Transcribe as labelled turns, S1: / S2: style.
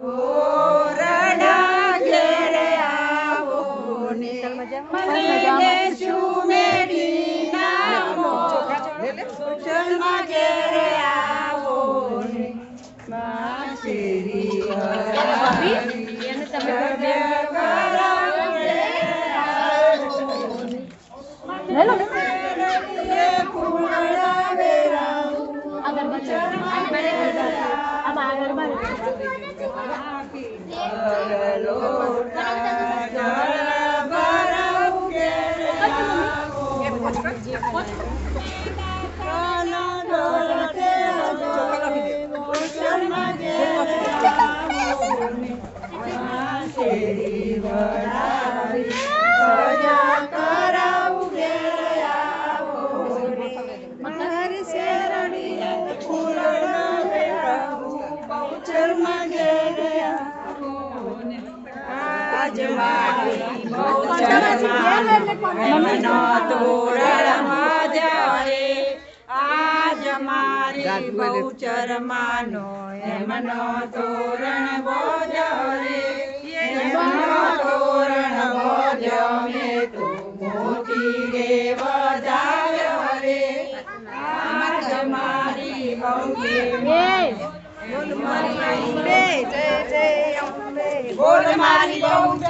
S1: ઓરડા ઘેરે આવો ને મને સુમેરી નામો બહુચરમાં ઘેરે આવો ને માસેરી બહુચર માનો એમનો તોરણ બોજો રે એમનો તોરણ બોજો મેં તો મોતી રે વધાવ્યો રે આજ મારી બહુ બોલ મારી બહુ જય જય અંબે બોલ મારી બહુ